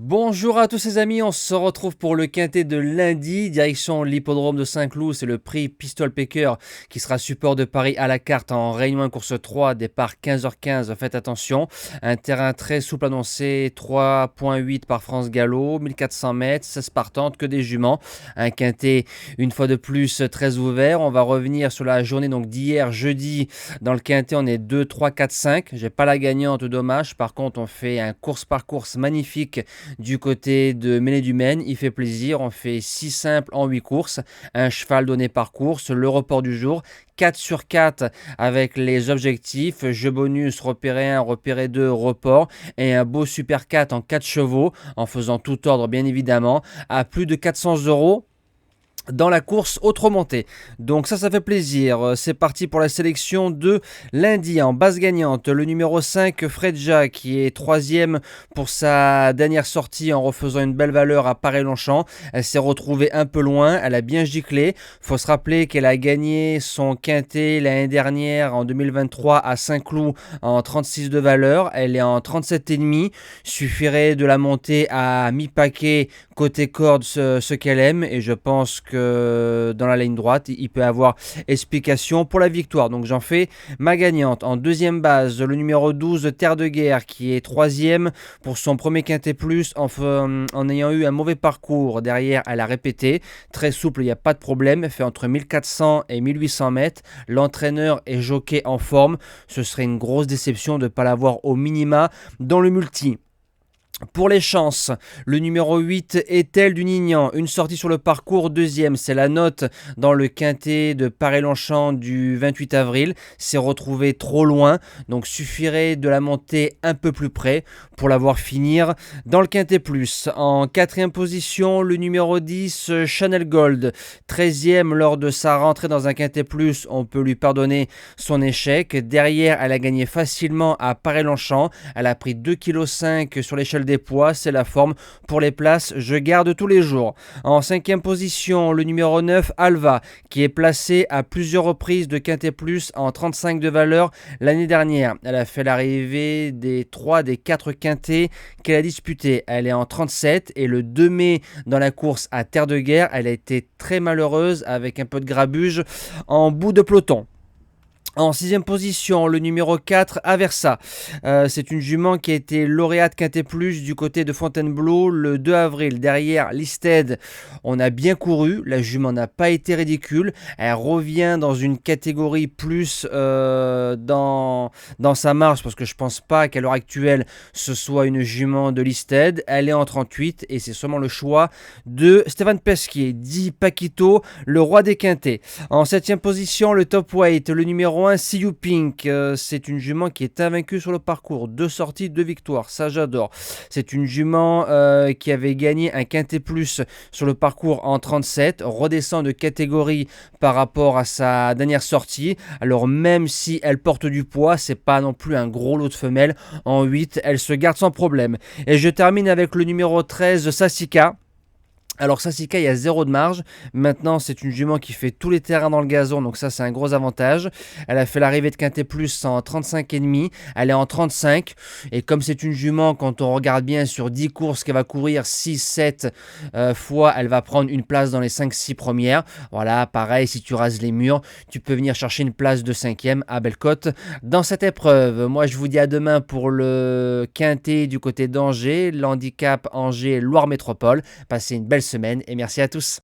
Bonjour à tous les amis, on se retrouve pour le quintet de lundi, direction l'hippodrome de Saint-Cloud, c'est le prix Pistol Pecker qui sera support de Paris à la carte en Réunion 1 course 3, départ 15h15, faites attention, un terrain très souple annoncé, 3.8 par France Gallo, 1400 mètres, 16 partantes, que des juments, un quintet une fois de plus très ouvert. On va revenir sur la journée donc d'hier jeudi, dans le quintet on est 2, 3, 4, 5, j'ai pas la gagnante, dommage, par contre on fait un course par course magnifique du côté de Mêlée-du-Maine. Il fait plaisir, on fait 6 simples en 8 courses, un cheval donné par course, le report du jour, 4 sur 4 avec les objectifs, jeu bonus, repérer 1, repérer 2, report, et un beau super 4 en 4 chevaux, en faisant tout ordre bien évidemment, à plus de 400 € dans la course autre montée. Donc ça fait plaisir. C'est parti pour la sélection de lundi en base gagnante. Le numéro 5, Fredja, qui est troisième pour sa dernière sortie en refaisant une belle valeur à Paris-Longchamp. Elle s'est retrouvée un peu loin, elle a bien giclé. Faut se rappeler qu'elle a gagné son quintet l'année dernière en 2023 à Saint-Cloud en 36 de valeur. Elle est en 37,5. Suffirait de la monter à mi-paquet côté corde ce qu'elle aime, et je pense que dans la ligne droite il peut avoir explication pour la victoire. Donc j'en fais ma gagnante. En deuxième base, le numéro 12, Terre de Guerre, qui est troisième pour son premier quintet plus en ayant eu un mauvais parcours. Derrière elle a répété, très souple, il n'y a pas de problème, elle fait entre 1400 et 1800 mètres. L'entraîneur est jockey en forme, ce serait une grosse déception de ne pas l'avoir au minima dans le multi. Pour les chances, le numéro 8, Ethel du Nignan, une sortie sur le parcours, deuxième, c'est la note dans le quintet de Paris-Longchamp du 28 avril, s'est retrouvé trop loin, donc suffirait de la monter un peu plus près pour la voir finir dans le quintet plus. En quatrième position, le numéro 10, Chanel Gold, 13e lors de sa rentrée dans un quintet plus, on peut lui pardonner son échec. Derrière, elle a gagné facilement à Paris-Longchamp, elle a pris 2,5 kg sur l'échelle des poids, c'est la forme. Pour les places, je garde tous les jours. En cinquième position, le numéro 9, Alva, qui est placé à plusieurs reprises de quintet plus en 35 de valeur l'année dernière. Elle a fait l'arrivée des 3 des 4 quintets qu'elle a disputés. Elle est en 37, et le 2 mai dans la course à Terre de Guerre, elle a été très malheureuse avec un peu de grabuge en bout de peloton. En sixième position, le numéro 4, Aversa. C'est une jument qui a été lauréate Quintet Plus du côté de Fontainebleau le 2 avril. Derrière, Listed, on a bien couru. La jument n'a pas été ridicule. Elle revient dans une catégorie plus dans sa marge, parce que je pense pas qu'à l'heure actuelle, ce soit une jument de Listed. Elle est en 38, et c'est seulement le choix de Stéphane Pesquier, dit Paquito, le roi des quintets. En septième position, le top weight, le numéro 1, See You Pink. C'est une jument qui est invaincue sur le parcours. 2 sorties, 2 victoires. Ça, j'adore. C'est une jument qui avait gagné un quintet plus sur le parcours en 37. Redescend de catégorie par rapport à sa dernière sortie. Alors, même si elle porte du poids, c'est pas non plus un gros lot de femelles. En 8, elle se garde sans problème. Et je termine avec le numéro 13, Sassika. Alors Sassika, il y a 0 de marge. Maintenant, c'est une jument qui fait tous les terrains dans le gazon, donc ça, c'est un gros avantage. Elle a fait l'arrivée de Quintet Plus en 35,5. Elle est en 35. Et comme c'est une jument, quand on regarde bien sur 10 courses qu'elle va courir 6-7 fois, elle va prendre une place dans les 5-6 premières. Voilà, pareil, si tu rases les murs, tu peux venir chercher une place de 5e à Bellecote dans cette épreuve. Moi, je vous dis à demain pour le quintet du côté d'Angers, l'handicap Angers-Loire Métropole. Passez une belle semaine et merci à tous.